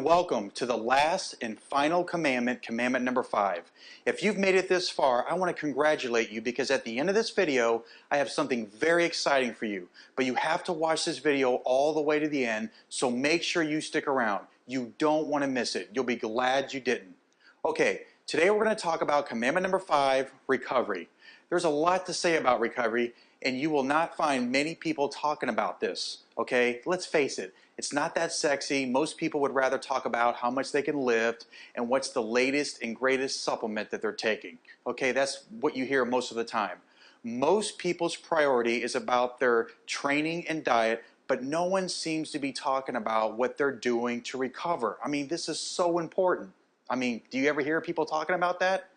and welcome to the last and final commandment, commandment number 5. If you've made it this far, I want to congratulate you because at the end of this video, I have something very exciting for you. But you have to watch this video all the way to the end, so make sure you stick around. You don't want to miss it. You'll be glad you didn't. Okay, today we're going to talk about commandment number 5, recovery. There's a lot to say about recovery, and you will not find many people talking about this, okay? Let's face it, it's not that sexy. Most people would rather talk about how much they can lift and what's the latest and greatest supplement that they're taking, okay? That's what you hear most of the time. Most people's priority is about their training and diet, but no one seems to be talking about what they're doing to recover. I mean, this is so important. I mean, do you ever hear people talking about that?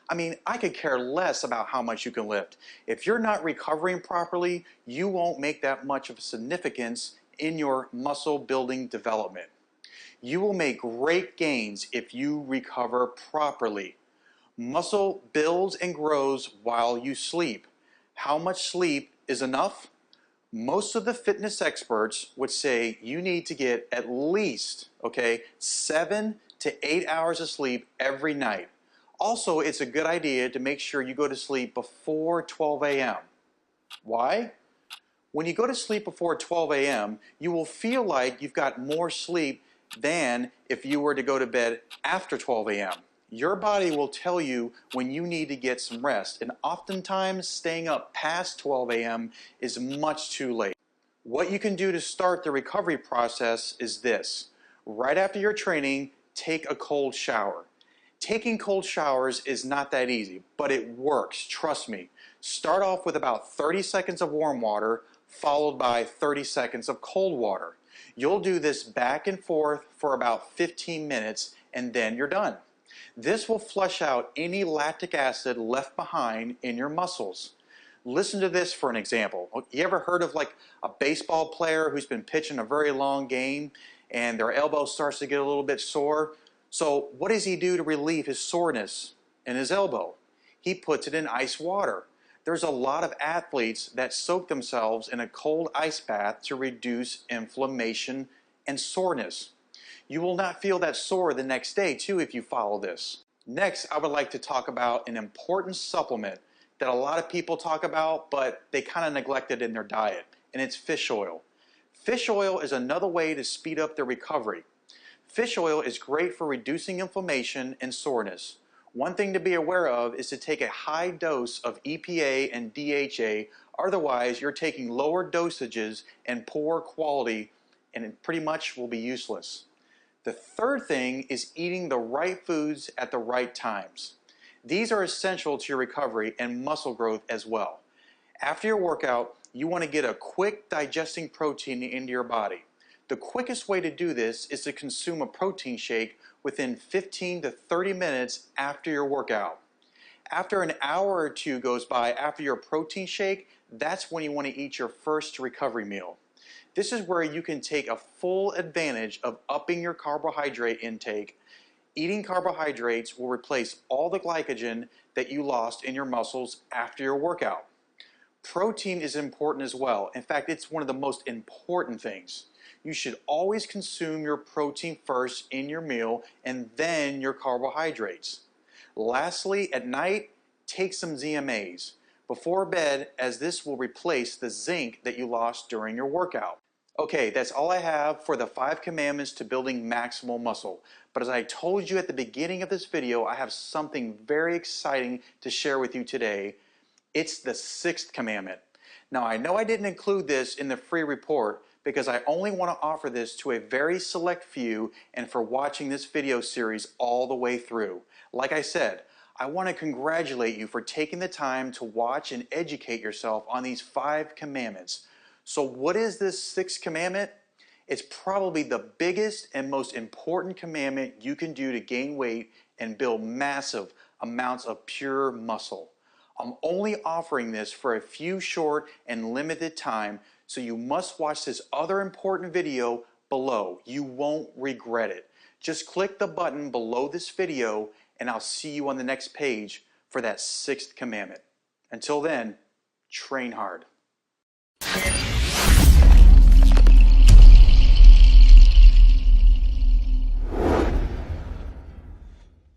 I mean, I could care less about how much you can lift. If you're not recovering properly, you won't make that much of a significance in your muscle building development. You will make great gains if you recover properly. Muscle builds and grows while you sleep. How much sleep is enough? Most of the fitness experts would say you need to get at least, 7 to 8 hours of sleep every night. Also, it's a good idea to make sure you go to sleep before 12 a.m. Why? When you go to sleep before 12 a.m., you will feel like you've got more sleep than if you were to go to bed after 12 a.m. Your body will tell you when you need to get some rest, and oftentimes staying up past 12 a.m. is much too late. What you can do to start the recovery process is this. Right after your training, take a cold shower. Taking cold showers is not that easy, but it works, trust me. Start off with about 30 seconds of warm water, followed by 30 seconds of cold water. You'll do this back and forth for about 15 minutes, and then you're done. This will flush out any lactic acid left behind in your muscles. Listen to this for an example. You ever heard of like a baseball player who's been pitching a very long game and their elbow starts to get a little bit sore? So what does he do to relieve his soreness in his elbow? He puts it in ice water. There's a lot of athletes that soak themselves in a cold ice bath to reduce inflammation and soreness. You will not feel that sore the next day too if you follow this. Next, I would like to talk about an important supplement that a lot of people talk about, but they kind of neglect it in their diet, and it's fish oil. Fish oil is another way to speed up their recovery. Fish oil is great for reducing inflammation and soreness. One thing to be aware of is to take a high dose of EPA and DHA, otherwise you're taking lower dosages and poor quality and it pretty much will be useless. The third thing is eating the right foods at the right times. These are essential to your recovery and muscle growth as well. After your workout, you want to get a quick digesting protein into your body. The quickest way to do this is to consume a protein shake within 15 to 30 minutes after your workout. After an hour or two goes by after your protein shake, that's when you want to eat your first recovery meal. This is where you can take a full advantage of upping your carbohydrate intake. Eating carbohydrates will replace all the glycogen that you lost in your muscles after your workout. Protein is important as well. In fact, it's one of the most important things. You should always consume your protein first in your meal and then your carbohydrates. Lastly, at night, take some ZMAs before bed, as this will replace the zinc that you lost during your workout. Okay, that's all I have for the 5 commandments to building maximal muscle. But as I told you at the beginning of this video, I have something very exciting to share with you today. It's the 6th commandment. Now, I know I didn't include this in the free report because I only want to offer this to a very select few and for watching this video series all the way through. Like I said, I want to congratulate you for taking the time to watch and educate yourself on these 5 commandments. So what is this 6th commandment? It's probably the biggest and most important commandment you can do to gain weight and build massive amounts of pure muscle. I'm only offering this for a few short and limited time, so you must watch this other important video below. You won't regret it. Just click the button below this video and I'll see you on the next page for that 6th commandment. Until then, train hard.